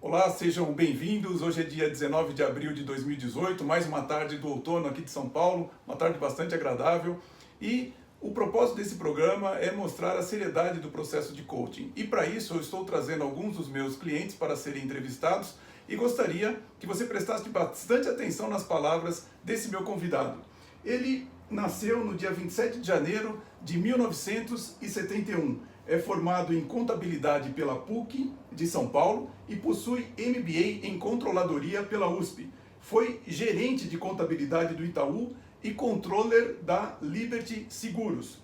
Olá, sejam bem-vindos. Hoje é dia 19 de abril de 2018, mais uma tarde do outono aqui de São Paulo, uma tarde bastante agradável. E o propósito desse programa é mostrar a seriedade do processo de coaching. E para isso eu estou trazendo alguns dos meus clientes para serem entrevistados e gostaria que você prestasse bastante atenção nas palavras desse meu convidado. Ele nasceu no dia 27 de janeiro de 1971. É formado em contabilidade pela PUC de São Paulo e possui MBA em controladoria pela USP. Foi gerente de contabilidade do Itaú e controller da Liberty Seguros.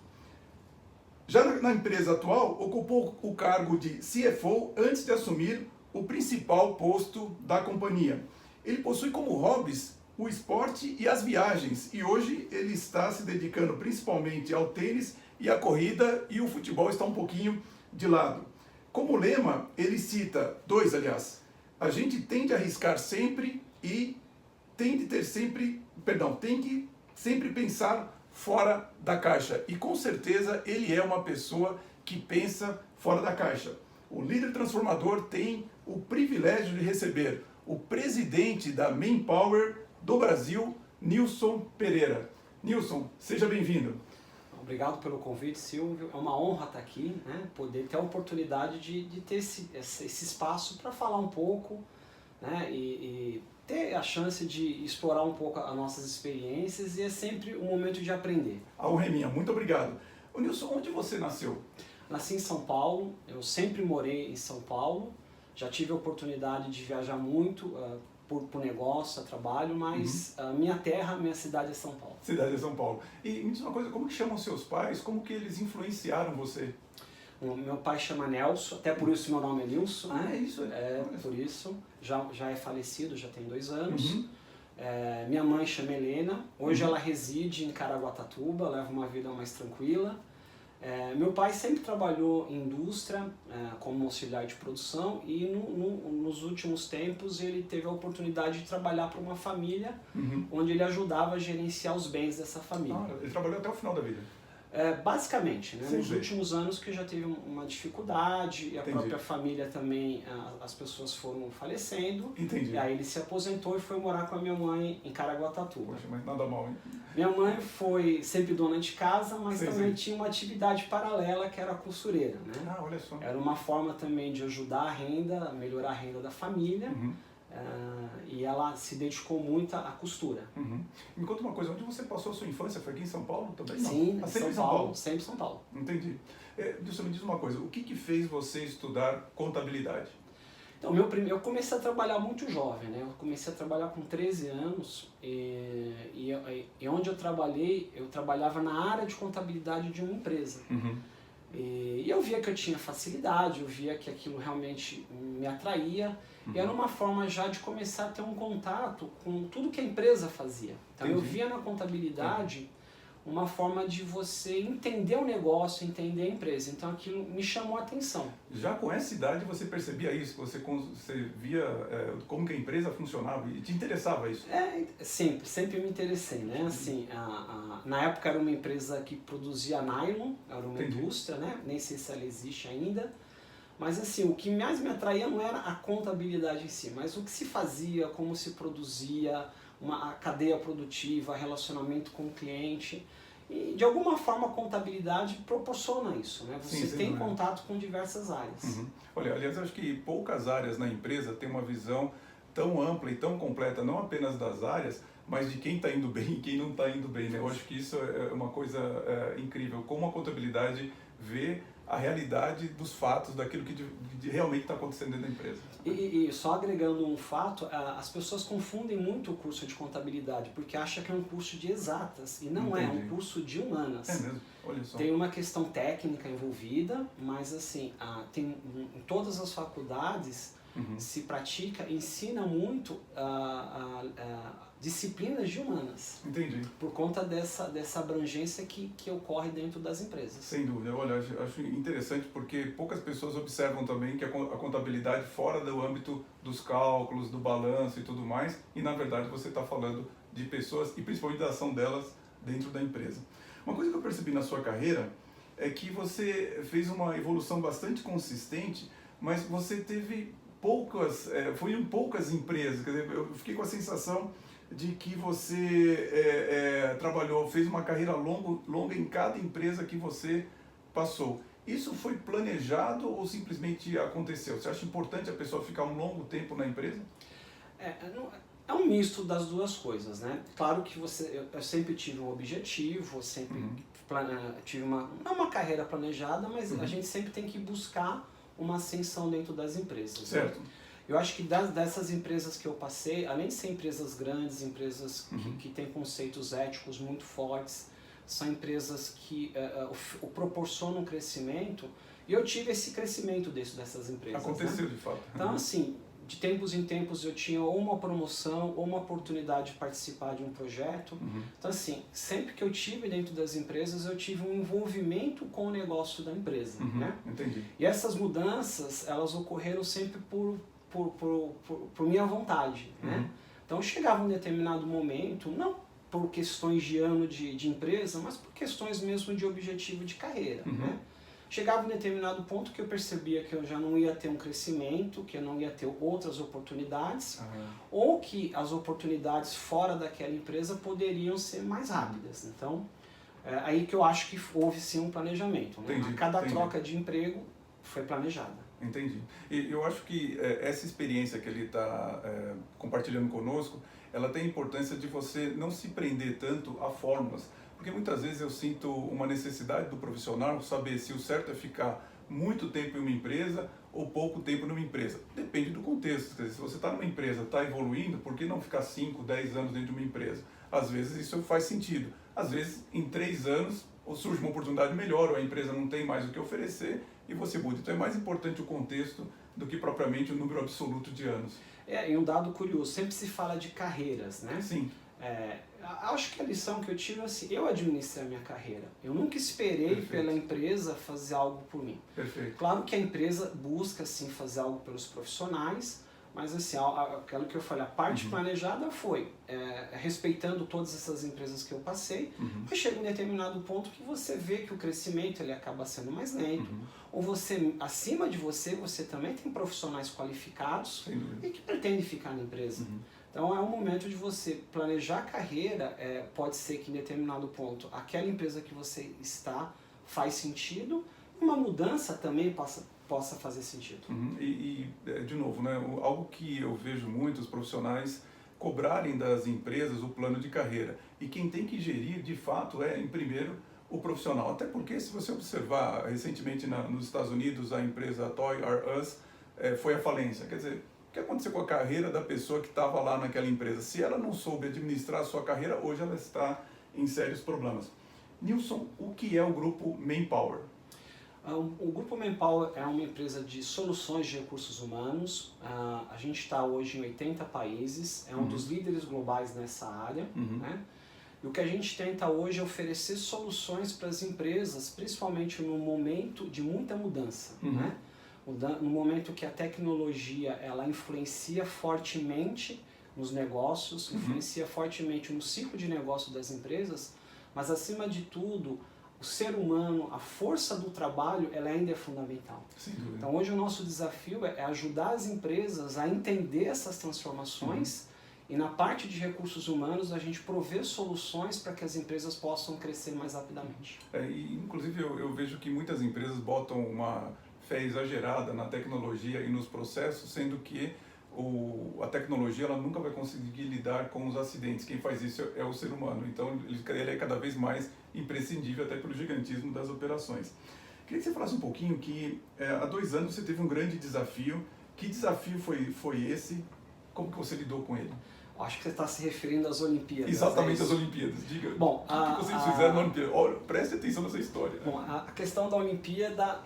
Já na empresa atual, ocupou o cargo de CFO antes de assumir o principal posto da companhia. Ele possui como hobbies o esporte e as viagens, e hoje ele está se dedicando principalmente ao tênis e à corrida, e o futebol está um pouquinho de lado. Como lema, ele cita aliás, a gente tem de arriscar sempre e tem que sempre pensar fora da caixa. E com certeza ele é uma pessoa que pensa fora da caixa. O líder transformador tem o privilégio de receber o presidente da Manpower do Brasil, Nilson Pereira. Nilson, seja bem-vindo. Obrigado pelo convite, Silvio. É uma honra estar aqui, né? Poder ter a oportunidade de ter esse espaço para falar um pouco, né? E ter a chance de explorar um pouco as nossas experiências, e é sempre um momento de aprender. A honra é minha, muito obrigado. Ô Nilson, onde você nasceu? Nasci em São Paulo, eu sempre morei em São Paulo, já tive a oportunidade de viajar muito por negócio, a trabalho, mas a minha terra, minha cidade é São Paulo. Cidade é São Paulo. E me diz uma coisa, como que chamam seus pais? Como que eles influenciaram você? O meu pai chama Nelson, até por isso meu nome é Nilson. Ah, é isso? Por isso. Já é falecido, já tem 2 anos. Minha mãe chama Helena, hoje ela reside em Caraguatatuba, leva uma vida mais tranquila. Meu pai sempre trabalhou em indústria como auxiliar de produção, e nos últimos tempos ele teve a oportunidade de trabalhar para uma família onde ele ajudava a gerenciar os bens dessa família. Ah, ele trabalhou até o final da vida? Basicamente, né? Nos últimos anos que já teve uma dificuldade, e a própria família também, as pessoas foram falecendo. Entendi. E aí ele se aposentou e foi morar com a minha mãe em Caraguatatuba. Poxa, mas nada mal, hein? Minha mãe foi sempre dona de casa, mas também tinha uma atividade paralela que era a costureira, né? Ah, olha só. Era uma forma também de ajudar a renda, a melhorar a renda da família. E ela se dedicou muito à costura. Me conta uma coisa, onde você passou a sua infância? Foi aqui em São Paulo também? Não. Sim, sempre São Paulo, sempre São Paulo. Entendi. Dilson, me diz uma coisa, o que fez você estudar contabilidade? Então, eu comecei a trabalhar muito jovem, né? Eu comecei a trabalhar com 13 anos e onde eu trabalhava na área de contabilidade de uma empresa. E eu via que eu tinha facilidade, eu via que aquilo realmente me atraía. E era uma forma já de começar a ter um contato com tudo que a empresa fazia. Então eu via na contabilidade uma forma de você entender o negócio, entender a empresa. Então aquilo me chamou a atenção. Já com essa idade você percebia isso? Você via como que a empresa funcionava e te interessava isso? Sempre me interessei, né? Assim, na época era uma empresa que produzia nylon, era uma indústria, né? Nem sei se ela existe ainda. Mas assim, o que mais me atraía não era a contabilidade em si, mas o que se fazia, como se produzia, a cadeia produtiva, relacionamento com o cliente. E de alguma forma a contabilidade proporciona isso, né? Você tem contato com diversas áreas. Olha, aliás, eu acho que poucas áreas na empresa têm uma visão tão ampla e tão completa, não apenas das áreas, mas de quem está indo bem e quem não está indo bem, né? Eu acho que isso é uma coisa incrível, como a contabilidade vê a realidade dos fatos, daquilo que realmente está acontecendo dentro da empresa. E só agregando um fato, as pessoas confundem muito o curso de contabilidade, porque acham que é um curso de exatas, e não é um curso de humanas. É mesmo? Olha só. Tem uma questão técnica envolvida, mas assim, em todas as faculdades se pratica, ensina muito disciplinas de humanas. Entendi. Por conta dessa abrangência que ocorre dentro das empresas. Sem dúvida. Olha, acho interessante porque poucas pessoas observam também que a contabilidade fora do âmbito dos cálculos, do balanço e tudo mais, e na verdade você está falando de pessoas e principalmente da ação delas dentro da empresa. Uma coisa que eu percebi na sua carreira é que você fez uma evolução bastante consistente, mas você teve poucas empresas, quer dizer, eu fiquei com a sensação de que você fez uma carreira longa em cada empresa que você passou. Isso foi planejado ou simplesmente aconteceu? Você acha importante a pessoa ficar um longo tempo na empresa? É um misto das duas coisas, né? Claro que eu sempre tive um objetivo, eu sempre tive não uma carreira planejada, mas a gente sempre tem que buscar uma ascensão dentro das empresas. Certo. Né? Eu acho que dessas empresas que eu passei, além de ser empresas grandes, empresas que têm conceitos éticos muito fortes, são empresas que proporcionam um crescimento, e eu tive esse crescimento dessas empresas. Aconteceu, né? de fato. Então, assim, de tempos em tempos eu tinha ou uma promoção ou uma oportunidade de participar de um projeto. Então, assim, sempre que eu tive dentro das empresas, eu tive um envolvimento com o negócio da empresa. Né? Entendi. E essas mudanças, elas ocorreram sempre por minha vontade. Né? Então, chegava um determinado momento, não por questões de ano de empresa, mas por questões mesmo de objetivo de carreira. Né? Chegava um determinado ponto que eu percebia que eu já não ia ter um crescimento, que eu não ia ter outras oportunidades, ou que as oportunidades fora daquela empresa poderiam ser mais rápidas. Então, aí que eu acho que houve sim um planejamento. Né? Entendi, Cada troca de emprego foi planejada. Entendi. E eu acho que essa experiência que ele está compartilhando conosco, ela tem a importância de você não se prender tanto a fórmulas. Porque muitas vezes eu sinto uma necessidade do profissional saber se o certo é ficar muito tempo em uma empresa ou pouco tempo numa empresa. Depende do contexto. Quer dizer, se você está numa empresa, está evoluindo, por que não ficar 5, 10 anos dentro de uma empresa? Às vezes isso faz sentido. Às vezes, em 3 anos, surge uma oportunidade melhor, ou a empresa não tem mais o que oferecer e você muda. Então é mais importante o contexto do que propriamente o número absoluto de anos. E um dado curioso, sempre se fala de carreiras, né? Sim. Acho que a lição que eu tive é assim, eu administrei a minha carreira. Eu nunca esperei pela empresa fazer algo por mim. Perfeito. Claro que a empresa busca sim fazer algo pelos profissionais, mas assim, aquilo que eu falei, a parte planejada foi respeitando todas essas empresas que eu passei, mas chega um determinado ponto que você vê que o crescimento ele acaba sendo mais lento, ou você, acima de você também tem profissionais qualificados e que pretendem ficar na empresa. Então é um momento de você planejar a carreira, pode ser que em determinado ponto aquela empresa que você está faz sentido, uma mudança também possa fazer sentido. De novo, né, algo que eu vejo muitos profissionais cobrarem das empresas o plano de carreira. E quem tem que gerir, de fato, em primeiro, o profissional. Até porque, se você observar, recentemente nos Estados Unidos, a empresa Toys R Us foi à falência. Quer dizer, o que aconteceu com a carreira da pessoa que estava lá naquela empresa? Se ela não soube administrar a sua carreira, hoje ela está em sérios problemas. Nilson, o que é o grupo Manpower? O Grupo Manpower é uma empresa de soluções de recursos humanos. A gente está hoje em 80 países, é um dos líderes globais nessa área. Né? E o que a gente tenta hoje é oferecer soluções para as empresas, principalmente no momento de muita mudança. Né? No momento que a tecnologia ela influencia fortemente nos negócios, influencia fortemente no ciclo de negócio das empresas, mas acima de tudo, o ser humano, a força do trabalho, ela ainda é fundamental. Então hoje o nosso desafio é ajudar as empresas a entender essas transformações e na parte de recursos humanos a gente prover soluções para que as empresas possam crescer mais rapidamente. Inclusive eu vejo que muitas empresas botam uma fé exagerada na tecnologia e nos processos, sendo que a tecnologia ela nunca vai conseguir lidar com os acidentes. Quem faz isso é o ser humano. Então ele é cada vez mais imprescindível até pelo gigantismo das operações. Queria que você falasse um pouquinho que há 2 anos você teve um grande desafio. Que desafio foi esse? Como que você lidou com ele? Acho que você está se referindo às Olimpíadas. Exatamente, às Olimpíadas. Diga, bom, o que vocês fizeram na Olimpíada? Olha, preste atenção nessa história. Bom, a questão da Olimpíada,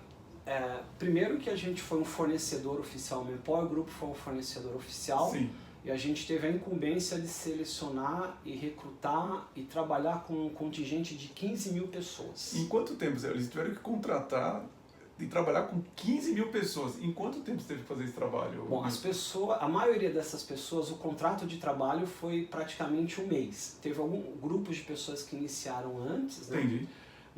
primeiro que a gente foi um fornecedor oficial, o Manpower Group foi um fornecedor oficial. Sim. E a gente teve a incumbência de selecionar e recrutar e trabalhar com um contingente de 15 mil pessoas. Em quanto tempo, Zé? Eles tiveram que contratar e trabalhar com 15 mil pessoas. Em quanto tempo você teve que fazer esse trabalho? Bom, a maioria dessas pessoas, o contrato de trabalho foi praticamente 1 mês. Teve algum grupos de pessoas que iniciaram antes, né? Entendi.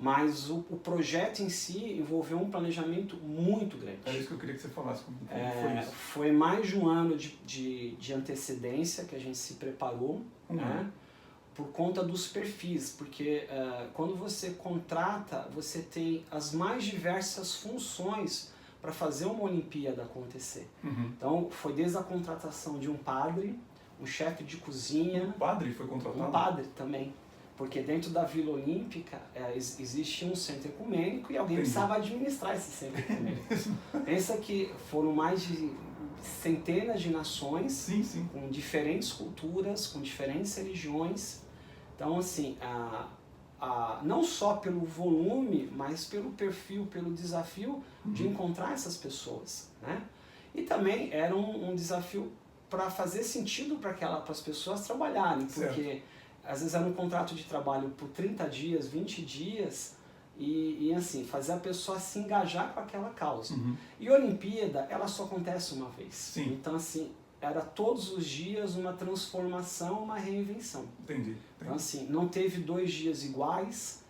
mas o projeto em si envolveu um planejamento muito grande. É isso que eu queria que você falasse. Como foi isso? Foi mais de um ano de antecedência que a gente se preparou, né? Por conta dos perfis, porque quando você contrata, você tem as mais diversas funções para fazer uma Olimpíada acontecer. Então, foi desde a contratação de um padre, um chefe de cozinha... Um padre foi contratado? Um padre também, porque dentro da Vila Olímpica existe um centro ecumênico e alguém precisava administrar esse centro ecumênico. Pensa que foram mais de centenas de nações, com diferentes culturas, com diferentes religiões. Então, assim, não só pelo volume, mas pelo perfil, pelo desafio de encontrar essas pessoas, né? E também era um desafio para fazer sentido para as pessoas trabalharem, porque às vezes era um contrato de trabalho por 30 dias, 20 dias, e assim, fazer a pessoa se engajar com aquela causa. E a Olimpíada, ela só acontece uma vez. Então, assim, era todos os dias uma transformação, uma reinvenção. Entendi. Então, assim, não teve 2 dias iguais,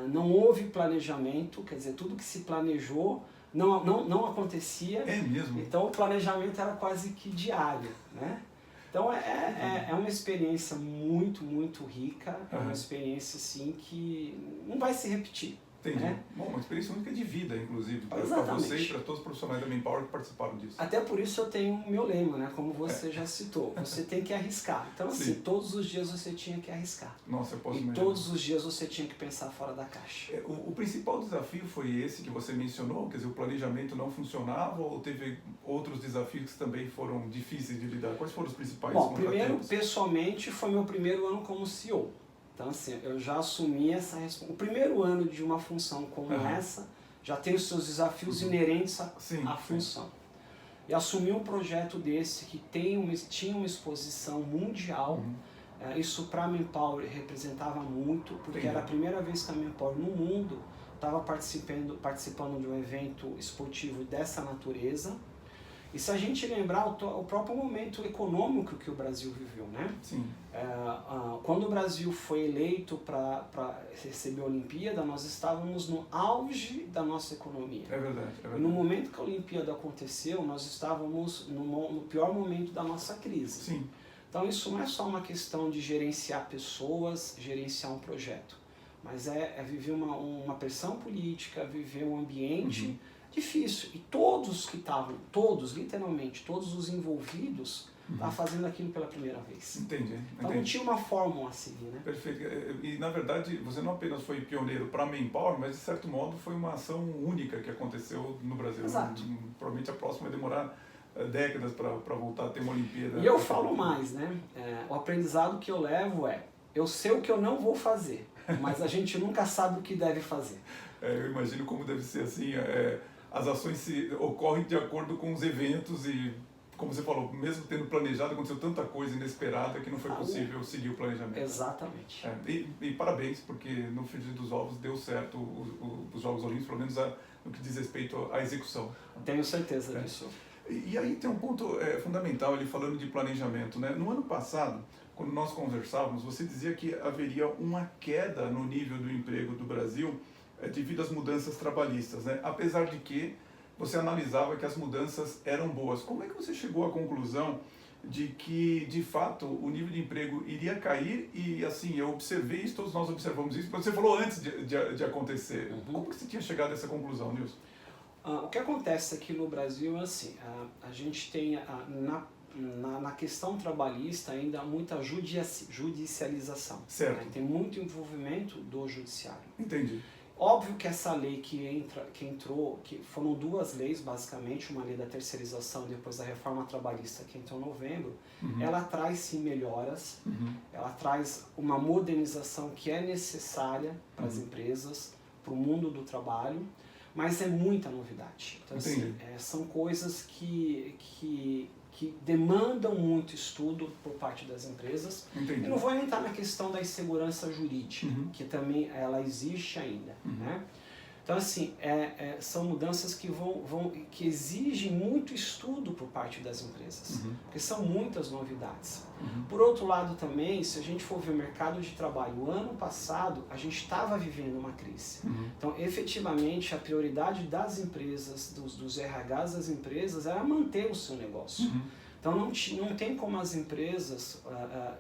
não houve planejamento, quer dizer, tudo que se planejou não acontecia. É mesmo? Então, o planejamento era quase que diário, né? Então, é uma experiência muito, muito rica, é uma experiência, assim, que não vai se repetir. Entendi. Né? Bom, uma experiência única de vida, inclusive, para você e para todos os profissionais da Manpower que participaram disso. Até por isso eu tenho o meu lema, né? Como você já citou, você tem que arriscar. Então, assim, todos os dias você tinha que arriscar. Nossa, eu posso imaginar. E todos os dias você tinha que pensar fora da caixa. O principal desafio foi esse que você mencionou? Quer dizer, o planejamento não funcionava ou teve outros desafios que também foram difíceis de lidar? Quais foram os principais? Bom, primeiro, pessoalmente, foi meu primeiro ano como CEO. Então, assim, eu já assumi essa responsabilidade. O primeiro ano de uma função como essa já tem os seus desafios inerentes à função. E assumir um projeto desse que tinha uma exposição mundial, isso para a Manpower representava muito, porque era a primeira vez que a Manpower no mundo estava participando de um evento esportivo dessa natureza. E se a gente lembrar o próprio momento econômico que o Brasil viveu, né? Quando o Brasil foi eleito para receber a Olimpíada, nós estávamos no auge da nossa economia. É verdade. E no momento que a Olimpíada aconteceu, nós estávamos no pior momento da nossa crise. Então isso não é só uma questão de gerenciar pessoas, gerenciar um projeto, mas é viver uma pressão política, viver um ambiente difícil. E todos que estavam, literalmente, todos os envolvidos, estavam fazendo aquilo pela primeira vez. Entendi. Então não tinha uma fórmula a seguir, né? Perfeito. E na verdade, você não apenas foi pioneiro para a Manpower, mas de certo modo foi uma ação única que aconteceu no Brasil. Exato. Provavelmente a próxima vai demorar décadas para voltar a ter uma Olimpíada. E eu falo mais, né? O aprendizado que eu levo eu sei o que eu não vou fazer, mas a gente nunca sabe o que deve fazer. Eu imagino como deve ser assim, as ações ocorrem de acordo com os eventos e, como você falou, mesmo tendo planejado, aconteceu tanta coisa inesperada que não foi possível seguir o planejamento. Exatamente. E parabéns, porque no frigir dos ovos deu certo os Jogos Olímpicos, pelo menos no que diz respeito à execução. Tenho certeza disso. E aí tem um ponto fundamental, ele falando de planejamento, né? No ano passado, quando nós conversávamos, você dizia que haveria uma queda no nível do emprego do Brasil devido às mudanças trabalhistas, né? Apesar de que você analisava que as mudanças eram boas. Como é que você chegou à conclusão de que, de fato, o nível de emprego iria cair? E, assim, eu observei isso, todos nós observamos isso, você falou antes de acontecer. Como que você tinha chegado a essa conclusão, Nilson? O que acontece aqui no Brasil é assim, a gente tem na questão trabalhista ainda muita judicialização. Certo. Né? Tem muito envolvimento do judiciário. Entendi. Óbvio que essa lei que entrou, que foram 2 leis basicamente, uma lei da terceirização e depois da reforma trabalhista que entrou em novembro, ela traz sim melhoras, ela traz uma modernização que é necessária para as empresas, para o mundo do trabalho, mas é muita novidade. Então, assim, são coisas que demandam muito estudo por parte das empresas. Entendi. E não vou entrar na questão da insegurança jurídica, que também ela existe ainda. Né? Então, assim, são mudanças que exigem muito estudo por parte das empresas, porque são muitas novidades. Por outro lado também, se a gente for ver o mercado de trabalho, o ano passado a gente estava vivendo uma crise. Então, efetivamente, a prioridade das empresas, dos RHs das empresas, era manter o seu negócio. Então não tem como as empresas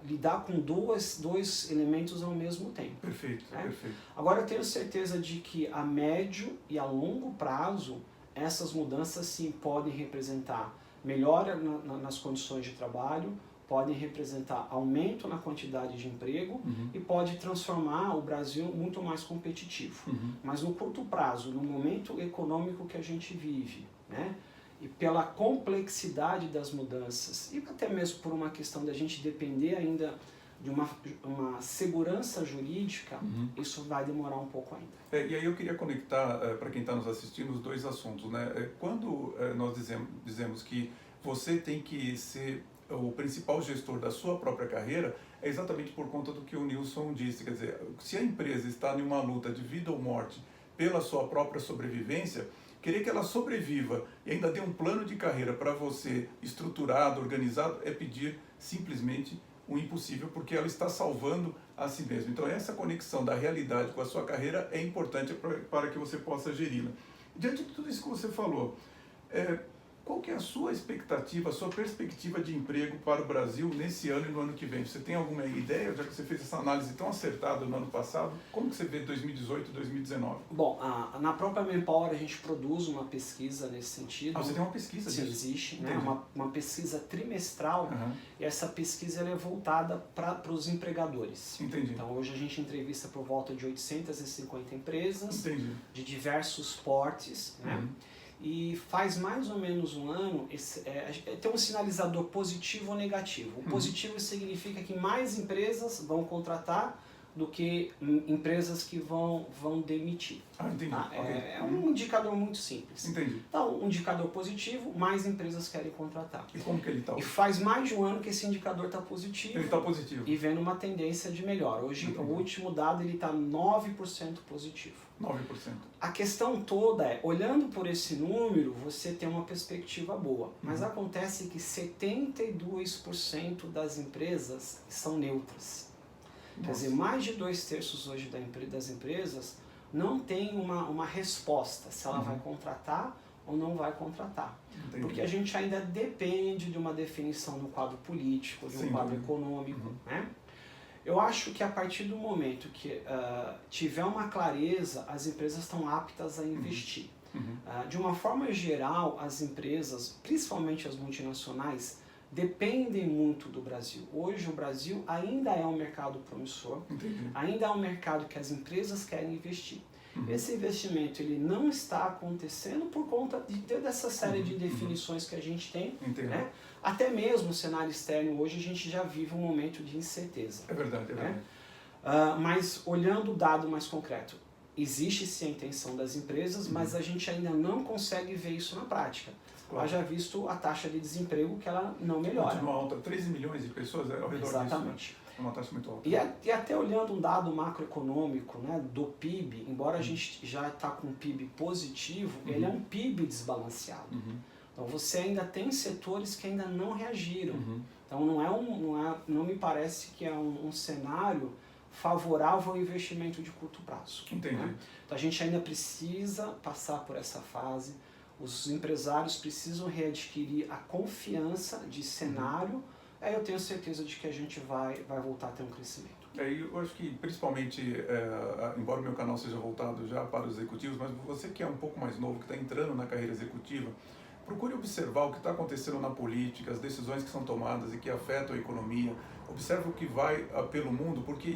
lidar com dois elementos ao mesmo tempo. Perfeito, né? Perfeito. Agora eu tenho certeza de que a médio e a longo prazo essas mudanças sim podem representar melhora nas condições de trabalho, podem representar aumento na quantidade de emprego e pode transformar o Brasil muito mais competitivo. Mas no curto prazo, no momento econômico que a gente vive, né? E pela complexidade das mudanças, e até mesmo por uma questão da gente depender ainda de uma segurança jurídica, isso vai demorar um pouco ainda. E aí eu queria conectar, para quem está nos assistindo, os dois assuntos. Né? Quando nós dizemos que você tem que ser o principal gestor da sua própria carreira, é exatamente por conta do que o Nilson disse. Quer dizer, se a empresa está em uma luta de vida ou morte pela sua própria sobrevivência, querer que ela sobreviva e ainda dê um plano de carreira para você estruturado, organizado, é pedir simplesmente o impossível, porque ela está salvando a si mesma. Então essa conexão da realidade com a sua carreira é importante para que você possa geri-la. Diante de tudo isso que você falou, qual que é a sua expectativa, a sua perspectiva de emprego para o Brasil nesse ano e no ano que vem? Você tem alguma ideia, já que você fez essa análise tão acertada no ano passado? Como que você vê 2018 e 2019? Bom, na própria Manpower a gente produz uma pesquisa nesse sentido. Você tem uma pesquisa disso? Sim, existe, né? Uma pesquisa trimestral, e essa pesquisa ela é voltada para os empregadores. Entendi. Então hoje a gente entrevista por volta de 850 empresas, de diversos portes, né? E faz mais ou menos um ano, tem um sinalizador positivo ou negativo. O positivo significa que mais empresas vão contratar do que empresas que vão demitir. Entendi. Tá? É um indicador muito simples. Entendi. Então, um indicador positivo, mais empresas querem contratar. E como que ele está? E faz mais de um ano que esse indicador está positivo. Ele está positivo. E vendo uma tendência de melhora. Hoje, o último dado, ele está 9% positivo. 9%. A questão toda é, olhando por esse número, você tem uma perspectiva boa. Mas acontece que 72% das empresas são neutras. Quer dizer, mais de 2/3 hoje das empresas não tem uma resposta se ela vai contratar ou não vai contratar. Entendi. Porque a gente ainda depende de uma definição no quadro político, de um quadro econômico. Né? Eu acho que a partir do momento que tiver uma clareza, as empresas estão aptas a investir. De uma forma geral, as empresas, principalmente as multinacionais, dependem muito do Brasil. Hoje o Brasil ainda é um mercado promissor, ainda é um mercado que as empresas querem investir. Esse investimento ele não está acontecendo por conta de toda essa série de definições que a gente tem. Né? Até mesmo o cenário externo hoje a gente já vive um momento de incerteza. É verdade, é verdade. Mas olhando o dado mais concreto, existe sim a intenção das empresas, mas a gente ainda não consegue ver isso na prática. Claro. Haja visto a taxa de desemprego que ela não melhora. Continua alta, 13 milhões de pessoas ao redor Exatamente. disso. Né? É uma taxa muito alta. E até olhando um dado macroeconômico, né, do PIB, embora a gente já está com um PIB positivo, ele é um PIB desbalanceado. Então você ainda tem setores que ainda não reagiram. Então não me parece que é um cenário favorável ao investimento de curto prazo. Entendi. Né? Então a gente ainda precisa passar por essa fase. Os empresários precisam readquirir a confiança de cenário. Aí eu tenho certeza de que a gente vai voltar a ter um crescimento. Eu acho que principalmente, embora o meu canal seja voltado já para os executivos, mas você que é um pouco mais novo, que está entrando na carreira executiva, procure observar o que está acontecendo na política, as decisões que são tomadas e que afetam a economia. Observe o que vai pelo mundo, porque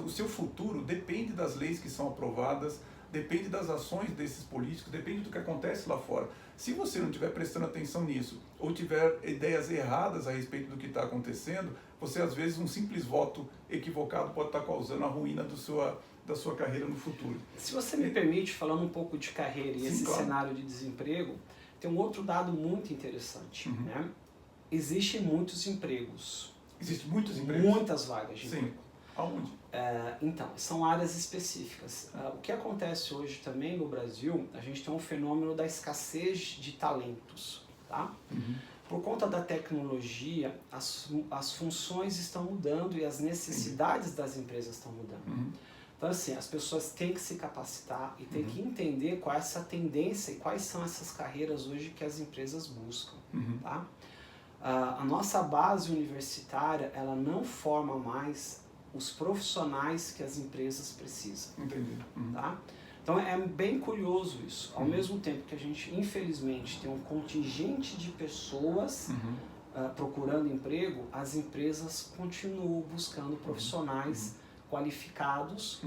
o seu futuro depende das leis que são aprovadas, depende das ações desses políticos, depende do que acontece lá fora. Se você não estiver prestando atenção nisso, ou tiver ideias erradas a respeito do que está acontecendo, você às vezes um simples voto equivocado pode estar causando a ruína da sua carreira no futuro. Se você me permite, falando um pouco de carreira e esse cenário de desemprego, tem um outro dado muito interessante. Né? Existem muitos empregos. Existem muitos empregos? Muitas vagas de emprego. Aonde? Então, são áreas específicas. O que acontece hoje também no Brasil, a gente tem um fenômeno da escassez de talentos, tá? Por conta da tecnologia, as funções estão mudando e as necessidades das empresas estão mudando. Então, assim, as pessoas têm que se capacitar e têm que entender qual é essa tendência e quais são essas carreiras hoje que as empresas buscam, tá? A nossa base universitária, ela não forma mais os profissionais que as empresas precisam. Entendi. Tá? Então é bem curioso isso. Ao mesmo tempo que a gente, infelizmente, tem um contingente de pessoas procurando emprego, as empresas continuam buscando profissionais qualificados.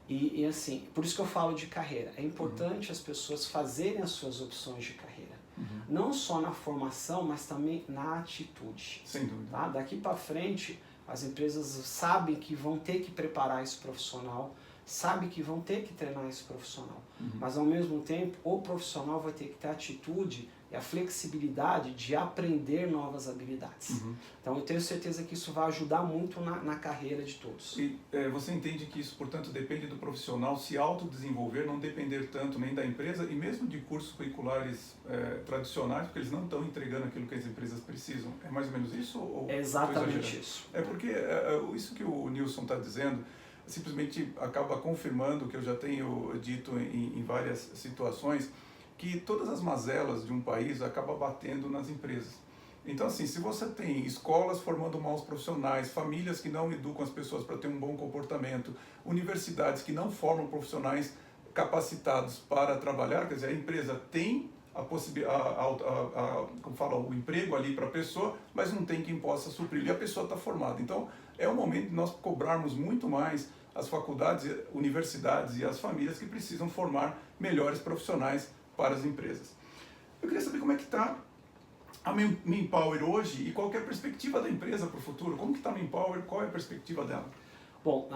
E assim, por isso que eu falo de carreira. É importante as pessoas fazerem as suas opções de carreira. Não só na formação, mas também na atitude. Sem dúvida. Tá? Daqui para frente, as empresas sabem que vão ter que preparar esse profissional, sabem que vão ter que treinar esse profissional. Mas ao mesmo tempo, o profissional vai ter que ter a atitude e a flexibilidade de aprender novas habilidades. Então eu tenho certeza que isso vai ajudar muito na carreira de todos. E você entende que isso, portanto, depende do profissional se autodesenvolver, não depender tanto nem da empresa e mesmo de cursos curriculares tradicionais, porque eles não estão entregando aquilo que as empresas precisam. É mais ou menos isso? Ou é exatamente isso. É porque isso que o Nilson está dizendo simplesmente acaba confirmando o que eu já tenho dito em várias situações, que todas as mazelas de um país acabam batendo nas empresas. Então, assim, se você tem escolas formando maus profissionais, famílias que não educam as pessoas para ter um bom comportamento, universidades que não formam profissionais capacitados para trabalhar, quer dizer, a empresa tem a possibilidade, como fala, o emprego ali para a pessoa, mas não tem quem possa suprir, e a pessoa está formada. Então, é o momento de nós cobrarmos muito mais as faculdades, universidades e as famílias que precisam formar melhores profissionais para as empresas. Eu queria saber como é que está a Manpower hoje e qual que é a perspectiva da empresa para o futuro. Como que está a Manpower? Qual é a perspectiva dela? Bom,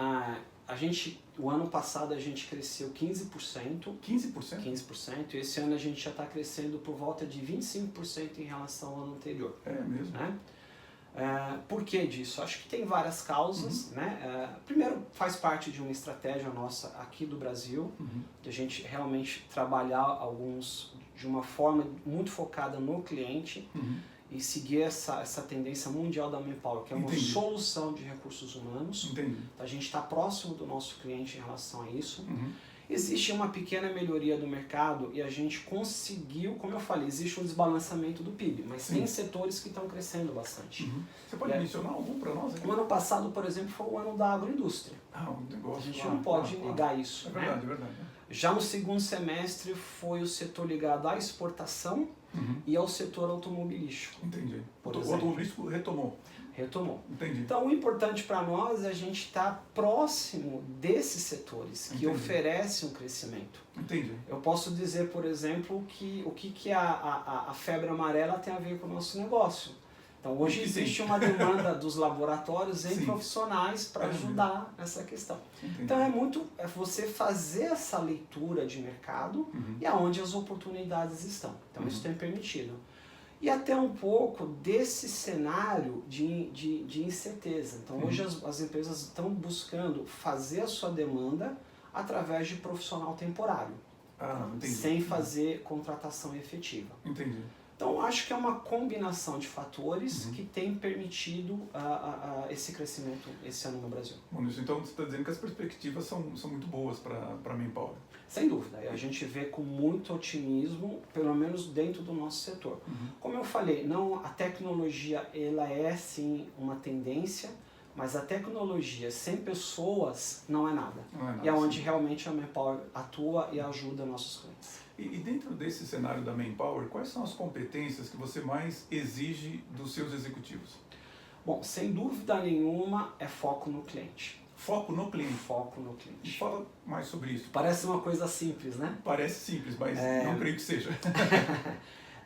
o ano passado a gente cresceu 15%. 15%? 15%. E esse ano a gente já está crescendo por volta de 25% em relação ao ano anterior. É mesmo? Né? Por que disso? Acho que tem várias causas. Né? Primeiro, faz parte de uma estratégia nossa aqui do Brasil, de a gente realmente trabalhar alguns de uma forma muito focada no cliente e seguir essa tendência mundial da Manpower, que é uma solução de recursos humanos. Entendi. A gente está próximo do nosso cliente em relação a isso. Existe uma pequena melhoria do mercado e a gente conseguiu, como eu falei, existe um desbalanceamento do PIB, mas tem setores que estão crescendo bastante. Você pode mencionar algum para nós? Aqui? O ano passado, por exemplo, foi o ano da agroindústria. Um negócio. A gente não pode negar isso. É verdade, né? é verdade. Já no segundo semestre foi o setor ligado à exportação e ao setor automobilístico. Entendi. O exemplo. automobilístico retomou. Retomou. Entendi. Então, o importante para nós é a gente estar próximo desses setores que oferecem um crescimento. Entendi. Eu posso dizer, por exemplo, que o que a febre amarela tem a ver com o nosso negócio. Então, hoje existe uma demanda dos laboratórios em profissionais para ajudar nessa questão. Entendi. Então, é você fazer essa leitura de mercado e aonde as oportunidades estão. Então, isso tem permitido. E até um pouco desse cenário de incerteza. Então, hoje as empresas estão buscando fazer a sua demanda através de profissional temporário, sem fazer contratação efetiva. Entendi. Então, acho que é uma combinação de fatores que tem permitido esse crescimento esse ano no Brasil. Bom, então você está dizendo que as perspectivas são muito boas para a Manpower. Sem dúvida, a gente vê com muito otimismo, pelo menos dentro do nosso setor. Como eu falei, a tecnologia ela é sim uma tendência, mas a tecnologia sem pessoas não é nada. E é onde realmente a Manpower atua e ajuda nossos clientes. E dentro desse cenário da Manpower, quais são as competências que você mais exige dos seus executivos? Bom, sem dúvida nenhuma é foco no cliente. Foco no cliente. Foco no cliente. E fala mais sobre isso. Parece uma coisa simples, né? Parece simples, mas não creio que seja.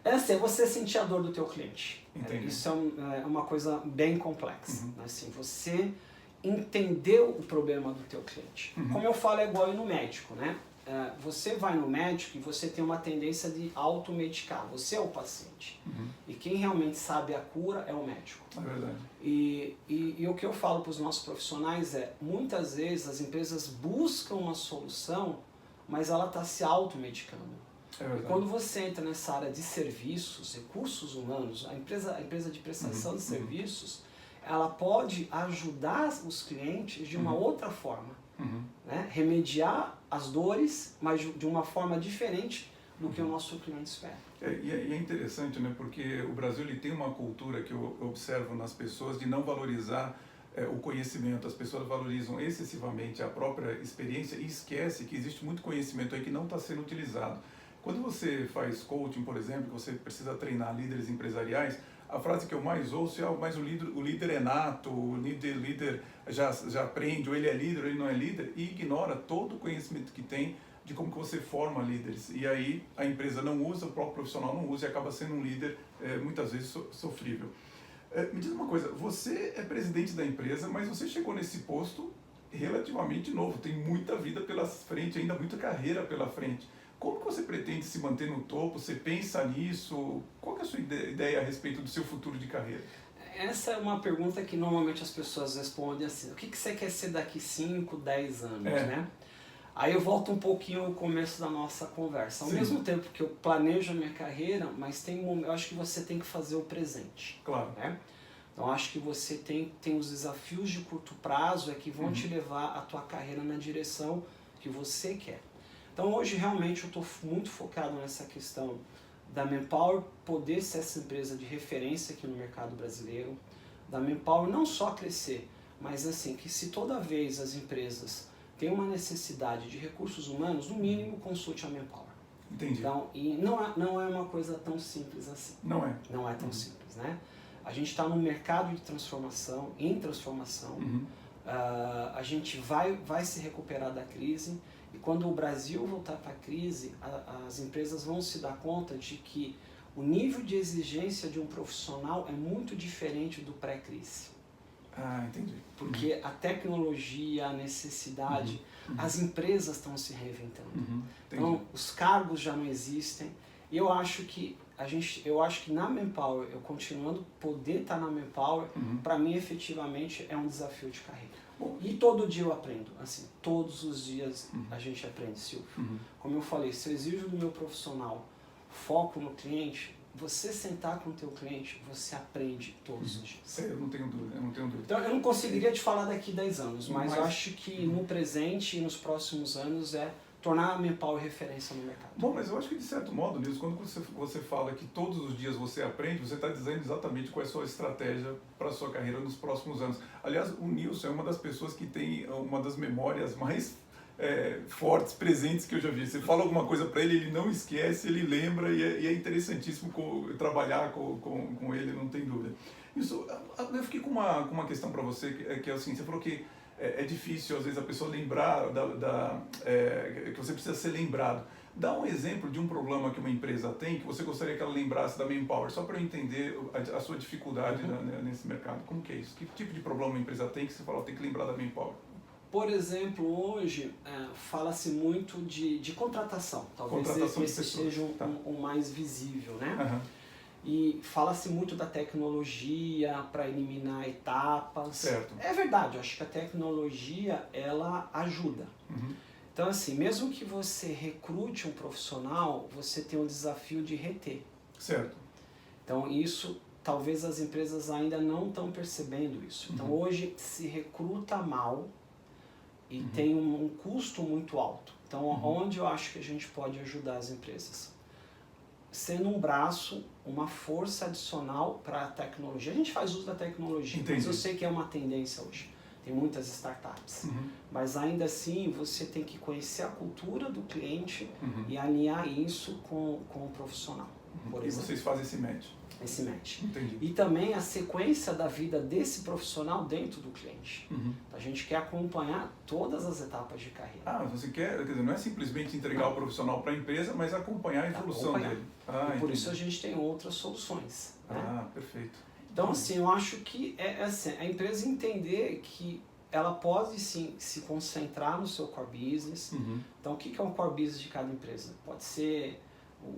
É você sentir a dor do teu cliente. Entendi. Isso é uma coisa bem complexa. Assim, você entender o problema do teu cliente. Como eu falo, é igual ir no médico, né? você vai no médico e você tem uma tendência de automedicar. Você é o paciente. E quem realmente sabe a cura é o médico. É verdade. E o que eu falo para os nossos profissionais é, muitas vezes as empresas buscam uma solução, mas ela está se automedicando. E quando você entra nessa área de serviços, recursos humanos, a empresa de prestação de serviços, ela pode ajudar os clientes de uma outra forma. Né? Remediar as dores, mas de uma forma diferente do que o nosso cliente espera. E é interessante, né? Porque o Brasil ele tem uma cultura que eu observo nas pessoas de não valorizar o conhecimento. As pessoas valorizam excessivamente a própria experiência e esquece que existe muito conhecimento aí que não está sendo utilizado. Quando você faz coaching, por exemplo, que você precisa treinar líderes empresariais, a frase que eu mais ouço é: mas o líder é nato, o líder já aprende, ou ele é líder, ou ele não é líder, e ignora todo o conhecimento que tem de como que você forma líderes. E aí a empresa não usa, o próprio profissional não usa e acaba sendo um líder muitas vezes sofrível. Me diz uma coisa, você é presidente da empresa, mas você chegou nesse posto relativamente novo, tem muita vida pela frente, ainda muita carreira pela frente. Como que você pretende se manter no topo? Você pensa nisso? Qual que é a sua ideia a respeito do seu futuro de carreira? Essa é uma pergunta que normalmente as pessoas respondem assim: o que você quer ser daqui 5, 10 anos, né? Aí eu volto um pouquinho ao começo da nossa conversa. Ao mesmo tempo que eu planejo a minha carreira, mas eu acho que você tem que fazer o presente. Claro. Né? Então acho que você tem os desafios de curto prazo que vão te levar a tua carreira na direção que você quer. Então hoje realmente eu estou muito focado nessa questão da Manpower poder ser essa empresa de referência aqui no mercado brasileiro, da Manpower não só crescer, mas assim, que se toda vez as empresas têm uma necessidade de recursos humanos, no mínimo consulte a Manpower. Entendi. Então, e não é uma coisa tão simples assim. Não é. Não é tão simples, né? A gente está num mercado de transformação, em transformação, a gente vai se recuperar da crise. E quando o Brasil voltar para a crise, as empresas vão se dar conta de que o nível de exigência de um profissional é muito diferente do pré-crise. Ah, entendi. Porque a tecnologia, a necessidade, as empresas estão se reinventando. Então, os cargos já não existem. E eu acho que na Manpower, eu continuando poder estar na Manpower, para mim efetivamente é um desafio de carreira. Bom, e todo dia eu aprendo, assim, todos os dias a gente aprende, Silvio. Como eu falei, se eu exijo do meu profissional foco no cliente, você sentar com o teu cliente, você aprende todos os dias. Eu não tenho dúvida. Então eu não conseguiria te falar daqui 10 anos, mas eu acho que no presente e nos próximos anos tornar a Manpower referência no mercado. Bom, mas eu acho que de certo modo, Nilson, quando você fala que todos os dias você aprende, você está dizendo exatamente qual é a sua estratégia para a sua carreira nos próximos anos. Aliás, o Nilson é uma das pessoas que tem uma das memórias mais fortes, presentes que eu já vi. Você fala alguma coisa para ele, ele não esquece, ele lembra e é interessantíssimo trabalhar com ele, não tem dúvida. Isso, eu fiquei com uma questão para você, que é assim, você falou que é difícil, às vezes, a pessoa lembrar que você precisa ser lembrado. Dá um exemplo de um problema que uma empresa tem que você gostaria que ela lembrasse da Manpower, só para eu entender a sua dificuldade nesse mercado. Como que é isso? Que tipo de problema uma empresa tem que você fala, tem que lembrar da Manpower? Por exemplo, hoje fala-se muito de contratação. Talvez esse seja o mais visível, né? E fala-se muito da tecnologia para eliminar etapas. Certo. É verdade, eu acho que a tecnologia, ela ajuda. Então, assim, mesmo que você recrute um profissional, você tem o desafio de reter. Certo. Então, isso, talvez as empresas ainda não estão percebendo isso. Então, hoje se recruta mal e tem um custo muito alto. Então, onde eu acho que a gente pode ajudar as empresas? Sendo um braço, uma força adicional para a tecnologia. A gente faz uso da tecnologia, mas eu sei que é uma tendência hoje. Tem muitas startups. Mas ainda assim, você tem que conhecer a cultura do cliente e alinhar isso com o profissional. Por exemplo. E vocês fazem esse match? Esse match. Entendi. E também a sequência da vida desse profissional dentro do cliente. A gente quer acompanhar todas as etapas de carreira. Ah, você quer dizer, não é simplesmente entregar o profissional para a empresa, mas acompanhar a evolução dele. E por isso a gente tem outras soluções. Né? Ah, perfeito. Então, assim, eu acho que assim, a empresa entender que ela pode sim se concentrar no seu core business. Então, o que é um core business de cada empresa? Pode ser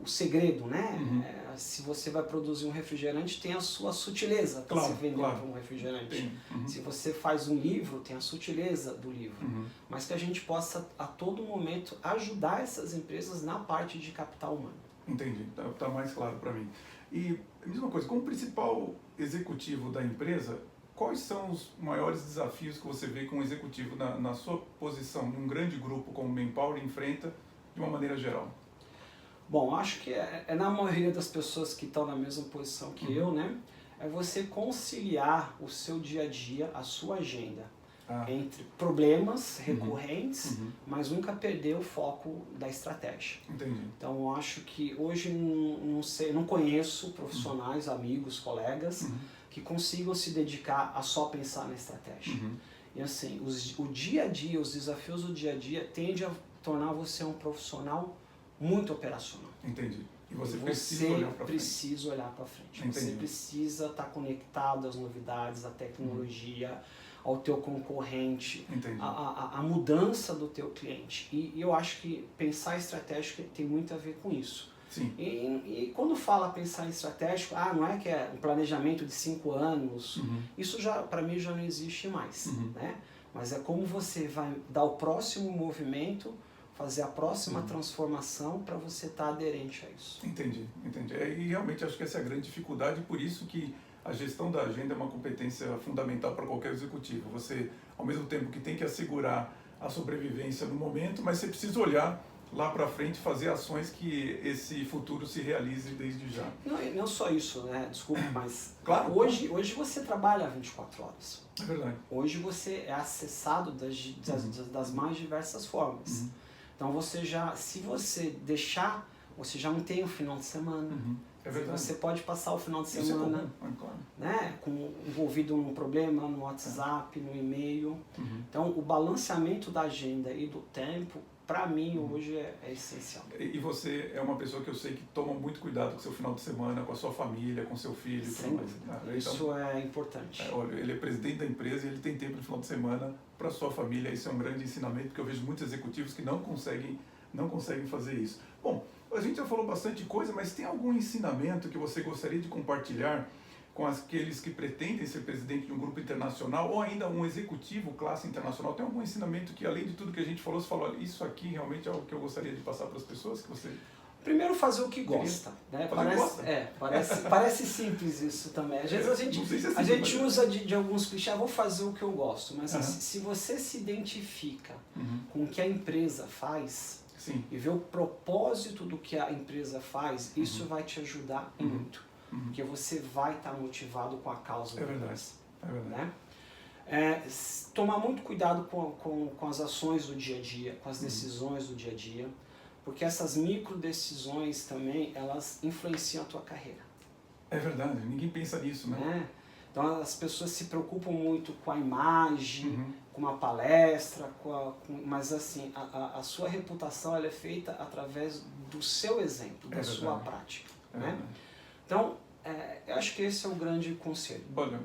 o segredo, né? Se você vai produzir um refrigerante, tem a sua sutileza para se vender um refrigerante. Se você faz um livro, tem a sutileza do livro. Mas que a gente possa, a todo momento, ajudar essas empresas na parte de capital humano. Entendi, tá mais claro para mim. E, mesma coisa, como principal executivo da empresa, quais são os maiores desafios que você vê que um executivo na sua posição, num grande grupo como o Manpower, enfrenta de uma maneira geral? Bom, acho que é na maioria das pessoas que estão na mesma posição que eu, né? É você conciliar o seu dia a dia, a sua agenda, entre problemas recorrentes, mas nunca perder o foco da estratégia. Entendi. Então, eu acho que hoje não conheço profissionais, amigos, colegas que consigam se dedicar a só pensar na estratégia. E assim, o dia a dia, os desafios do dia a dia tendem a tornar você um profissional muito operacional. Entendi. E você precisa olhar para frente. Você precisa estar conectado às novidades, à tecnologia, ao teu concorrente, a mudança do teu cliente. E eu acho que pensar estratégico tem muito a ver com isso. Sim. E quando fala pensar em estratégico, não é que é um planejamento de 5 anos, isso já para mim já não existe mais, né? Mas é como você vai dar o próximo movimento, fazer a próxima transformação para você estar aderente a isso. Entendi. E realmente acho que essa é a grande dificuldade, por isso que a gestão da agenda é uma competência fundamental para qualquer executivo. Você, ao mesmo tempo que tem que assegurar a sobrevivência no momento, mas você precisa olhar lá para frente, fazer ações que esse futuro se realize desde já. Não só isso, né? Desculpe, mas claro, hoje você trabalha 24 horas. É verdade. Hoje você é acessado das mais diversas formas. Então se você deixar, você já não tem o final de semana. É verdade. Você pode passar o final de semana né, envolvido num problema, no WhatsApp, no e-mail. Então o balanceamento da agenda e do tempo, para mim, hoje é essencial. E você é uma pessoa que eu sei que toma muito cuidado com o seu final de semana, com a sua família, com o seu filho. Sem dúvida. Isso é importante. Olha, ele é presidente da empresa e ele tem tempo no final de semana para a sua família. Isso é um grande ensinamento, porque eu vejo muitos executivos que não conseguem fazer isso. Bom, a gente já falou bastante coisa, mas tem algum ensinamento que você gostaria de compartilhar com aqueles que pretendem ser presidente de um grupo internacional ou ainda um executivo classe internacional? Tem algum ensinamento que, além de tudo que a gente falou, você falou, isso aqui realmente é algo que eu gostaria de passar para as pessoas? Que você... Primeiro, fazer o que gosta. Né? Parece simples isso também. Às vezes a gente usa de alguns clichês, vou fazer o que eu gosto, mas se você se identifica com o que a empresa faz e vê o propósito do que a empresa faz, isso vai te ajudar muito. Porque você vai estar motivado com a causa da empresa. É verdade. Né? Tomar muito cuidado com as ações do dia a dia, com as decisões do dia a dia, porque essas micro decisões também, elas influenciam a tua carreira. É verdade, ninguém pensa nisso, né? Então as pessoas se preocupam muito com a imagem, com uma palestra, mas assim, a sua reputação ela é feita através do seu exemplo, da sua prática. Né? Então, eu acho que esse é o grande conselho. Olha,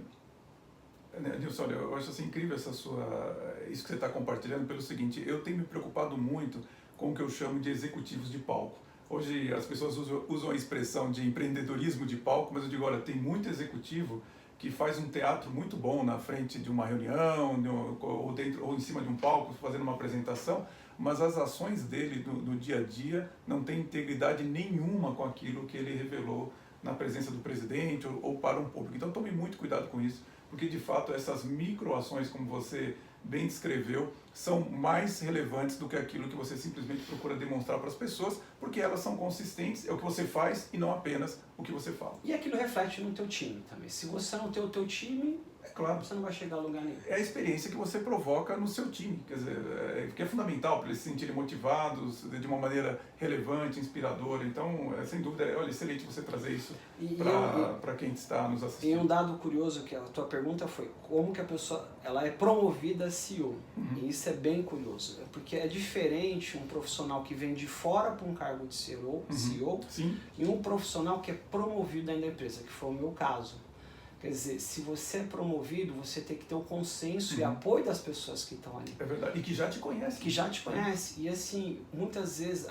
Nilson, eu acho assim, incrível isso que você está compartilhando pelo seguinte, eu tenho me preocupado muito com o que eu chamo de executivos de palco. Hoje as pessoas usam a expressão de empreendedorismo de palco, mas eu digo, olha, tem muito executivo que faz um teatro muito bom na frente de uma reunião ou em cima de um palco fazendo uma apresentação, mas as ações dele no dia a dia não têm integridade nenhuma com aquilo que ele revelou na presença do presidente ou para um público. Então tome muito cuidado com isso, porque de fato essas microações, como você bem descreveu, são mais relevantes do que aquilo que você simplesmente procura demonstrar para as pessoas, porque elas são consistentes, é o que você faz e não apenas o que você fala. E aquilo reflete no teu time também. Se você não tem o teu time, claro, você não vai chegar a lugar nenhum. É a experiência que você provoca no seu time, quer dizer, que é fundamental para eles se sentirem motivados de uma maneira relevante, inspiradora. Então, sem dúvida, olha, excelente você trazer isso para quem está nos assistindo. E um dado curioso, que a tua pergunta foi como que a pessoa ela é promovida a CEO. E isso é bem curioso, porque é diferente um profissional que vem de fora para um cargo de CEO Sim. e um profissional que é promovido dentro da empresa, que foi o meu caso. Quer dizer, se você é promovido, você tem que ter o consenso e apoio das pessoas que estão ali. É verdade. E que já te conhecem. Que já te conhece. E assim, muitas vezes,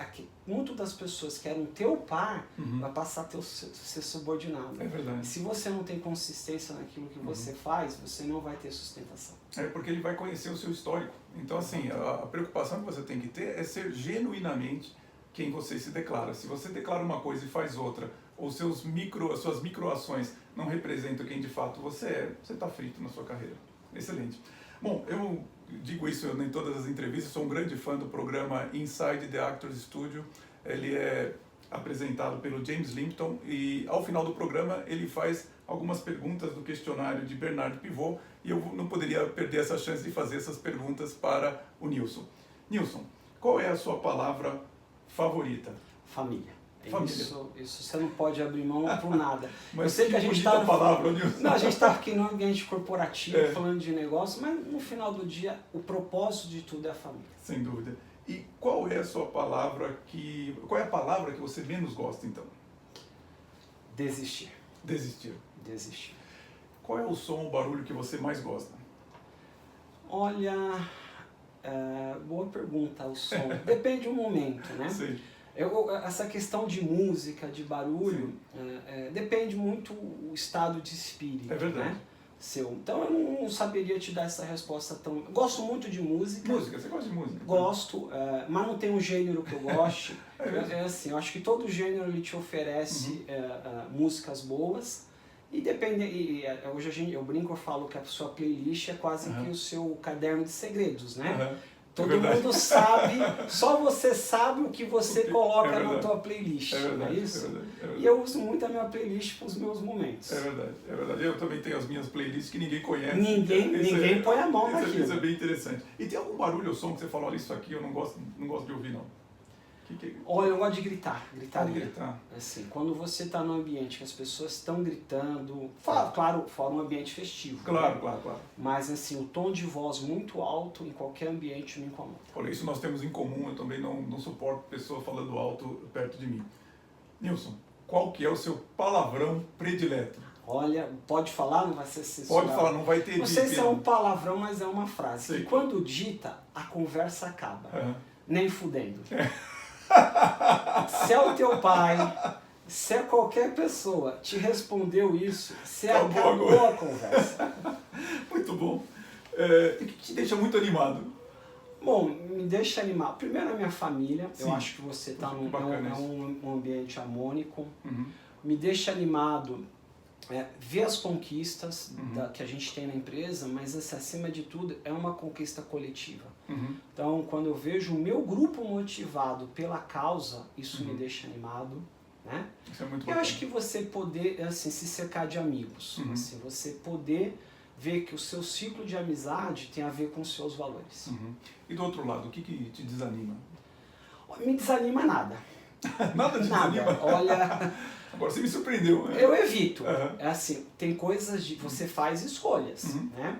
muito das pessoas que eram teu par, vai passar a ser subordinado. É verdade. E se você não tem consistência naquilo que você faz, você não vai ter sustentação. É porque ele vai conhecer o seu histórico. Então, assim, a preocupação que você tem que ter é ser genuinamente quem você se declara. Se você declara uma coisa e faz outra, ou as suas microações não representam quem de fato você é, você está frito na sua carreira. Excelente. Bom, eu digo isso em todas as entrevistas, sou um grande fã do programa Inside the Actors Studio. Ele é apresentado pelo James Limpton e ao final do programa ele faz algumas perguntas do questionário de Bernard Pivot e eu não poderia perder essa chance de fazer essas perguntas para o Nilson. Nilson, qual é a sua palavra favorita? Família. Família. Isso você não pode abrir mão por nada. Mas eu sei que a gente está palavra, Nilson. Não, a gente está aqui no ambiente corporativo, falando de negócio, mas no final do dia o propósito de tudo é a família. Sem dúvida. E qual é a sua palavra qual é a palavra que você menos gosta, então? Desistir. Desistir. Desistir. Qual é o som ou barulho que você mais gosta? Olha, boa pergunta, o som. Depende do momento, né? Sim. Essa questão de música, de barulho, depende muito o estado de espírito, É verdade. né? Seu. Então eu não saberia te dar essa resposta tão... Gosto muito de música. Música, você gosta de música? Gosto, mas não tem um gênero que eu goste. Assim, eu acho que todo gênero ele te oferece músicas boas. E depende, hoje eu brinco, eu falo que a sua playlist é quase que o seu caderno de segredos, né? Todo mundo sabe, só você sabe o que você coloca na tua playlist, não é isso? É verdade. E eu uso muito a minha playlist para os meus momentos. É verdade. Eu também tenho as minhas playlists que ninguém conhece. Ninguém põe a mão naquilo. Isso é bem interessante. E tem algum barulho ou som que você fala, olha, isso aqui eu não gosto de ouvir, não? Olha, eu gosto de gritar. Gritar. Assim, quando você está num ambiente que as pessoas estão gritando, claro, fora um ambiente festivo. Claro. Mas assim, o tom de voz muito alto em qualquer ambiente me incomoda. Olha, isso nós temos em comum, eu também não suporto pessoa falando alto perto de mim. Nilson, qual que é o seu palavrão predileto? Olha, pode falar, não vai ser censurado. Pode falar, não vai ter dito. Não sei se é um palavrão, mas é uma frase. Sei. Que quando dita, a conversa acaba. Nem fudendo. Se é o teu pai, se é qualquer pessoa te respondeu isso, você acabou a conversa. Muito bom. E que te deixa muito animado? Bom, me deixa animado. Primeiro a minha família. Sim. Eu acho que você está num ambiente harmônico. Me deixa animado ver as conquistas que a gente tem na empresa, mas acima de tudo é uma conquista coletiva. Então, quando eu vejo o meu grupo motivado pela causa, isso me deixa animado, né? Isso é muito bacana. Eu acho que você poder assim, se cercar de amigos, assim, você poder ver que o seu ciclo de amizade tem a ver com os seus valores. E do outro lado, o que te desanima? Me desanima nada. Nada te desanima? Olha... Agora você me surpreendeu. Eu evito. É assim, tem coisas de... Você faz escolhas, né?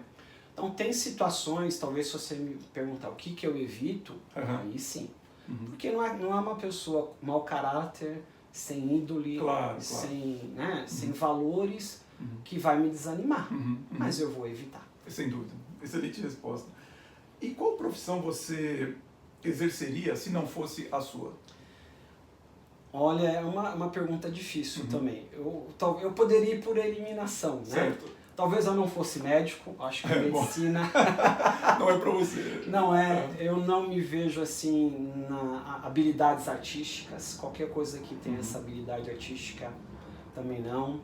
Então tem situações, talvez se você me perguntar o que eu evito, aí sim. Porque não é uma pessoa mau caráter, sem índole, sem valores, que vai me desanimar. Mas eu vou evitar. Sem dúvida. Excelente resposta. E qual profissão você exerceria se não fosse a sua? Olha, é uma pergunta difícil também. Eu poderia ir por eliminação, né? Certo. Talvez eu não fosse médico, acho que medicina... Não é para você. Não é, eu não me vejo assim na habilidades artísticas, qualquer coisa que tenha essa habilidade artística também não.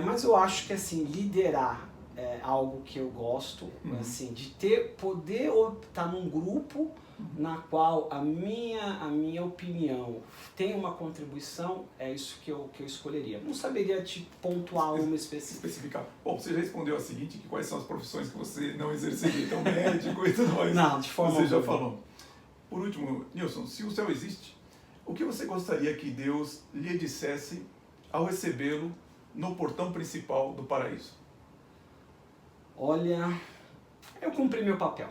Mas eu acho que assim, liderar é algo que eu gosto, assim, de poder estar num grupo na qual a minha opinião tem uma contribuição, é isso que eu escolheria. Não saberia te pontuar uma especificar. Bom, você já respondeu a seguinte, que quais são as profissões que você não exerceria, então médico e tudo mais. Não, de forma Você já falou. Por último, Nilson, se o céu existe, o que você gostaria que Deus lhe dissesse ao recebê-lo no portão principal do paraíso? Olha, eu cumpri meu papel.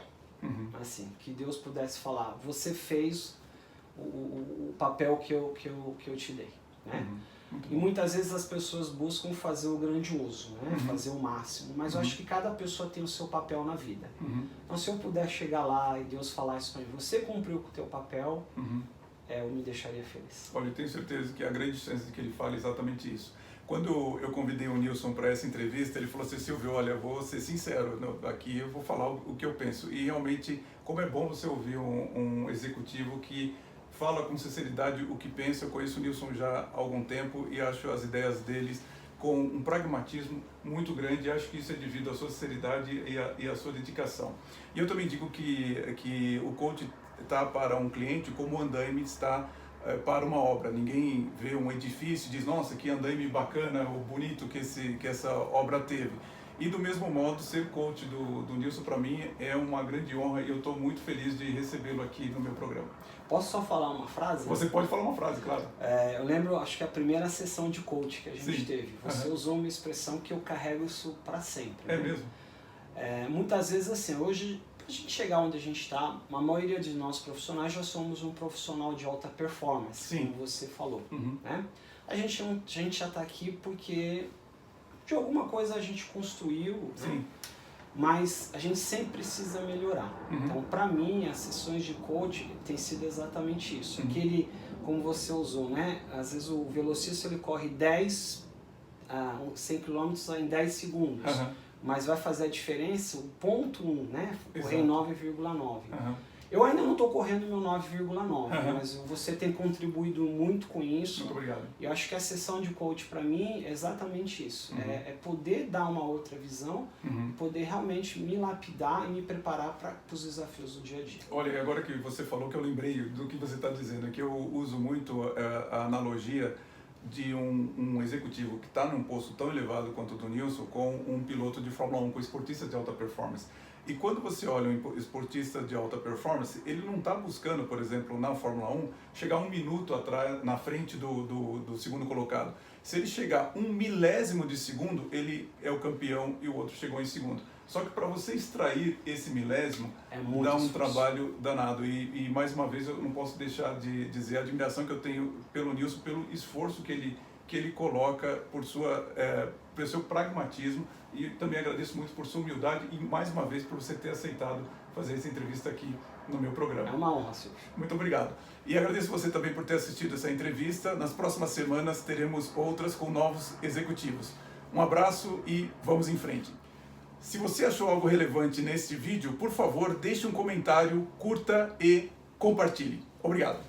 Assim, que Deus pudesse falar, você fez o papel que eu te dei, né? E muitas vezes as pessoas buscam fazer o grandioso, né? Fazer o máximo. Mas eu acho que cada pessoa tem o seu papel na vida. Então se eu puder chegar lá e Deus falar isso para mim, você cumpriu com o teu papel, eu me deixaria feliz. Olha, eu tenho certeza que há grande chance de que ele fale exatamente isso. Quando eu convidei o Nilson para essa entrevista, ele falou assim: Silvio, olha, vou ser sincero, aqui eu vou falar o que eu penso. E realmente, como é bom você ouvir um executivo que fala com sinceridade o que pensa. Eu conheço o Nilson já há algum tempo e acho as ideias deles com um pragmatismo muito grande, e acho que isso é devido à sua sinceridade e à sua dedicação. E eu também digo que o coach está para um cliente como o andaime está para uma obra. Ninguém vê um edifício e diz: nossa, que andaime bacana, o bonito que essa obra teve. E do mesmo modo, ser coach do Nilson para mim é uma grande honra, e eu estou muito feliz de recebê-lo aqui no meu programa. Posso só falar uma frase? Você pode falar uma frase, claro. Eu lembro, acho que a primeira sessão de coach que a gente teve, você usou uma expressão que eu carrego isso para sempre. É mesmo? Muitas vezes assim, hoje, para a gente chegar onde a gente está, a maioria de nós profissionais já somos um profissional de alta performance, como você falou. Né? A gente já está aqui porque de alguma coisa a gente construiu, né? Mas a gente sempre precisa melhorar. Então, para mim, as sessões de coach tem sido exatamente isso. Aquele, como você usou, né? Às vezes o velocista ele corre 100 km em 10 segundos. Mas vai fazer a diferença o ponto 1, né? Correr em 9,9. Eu ainda não estou correndo meu 9,9, mas você tem contribuído muito com isso. Muito obrigado. E eu acho que a sessão de coach para mim é exatamente isso. É poder dar uma outra visão, poder realmente me lapidar e me preparar para os desafios do dia a dia. Olha, agora que você falou, que eu lembrei do que você está dizendo, que eu uso muito a analogia de um executivo que está num posto tão elevado quanto o do Nilson com um piloto de Fórmula 1, com esportista de alta performance. E quando você olha um esportista de alta performance, ele não está buscando, por exemplo, na Fórmula 1, chegar 1 minuto atrás, na frente do segundo colocado. Se ele chegar 1 milésimo de segundo, ele é o campeão e o outro chegou em segundo. Só que para você extrair esse milésimo, dá um trabalho danado. E mais uma vez, eu não posso deixar de dizer a admiração que eu tenho pelo Nilson, pelo esforço que ele coloca, pelo seu pragmatismo, e também agradeço muito por sua humildade e mais uma vez por você ter aceitado fazer essa entrevista aqui no meu programa. É uma honra, Silvio. Muito obrigado. E agradeço você também por ter assistido essa entrevista. Nas próximas semanas teremos outras com novos executivos. Um abraço e vamos em frente. Se você achou algo relevante neste vídeo, por favor, deixe um comentário, curta e compartilhe. Obrigado.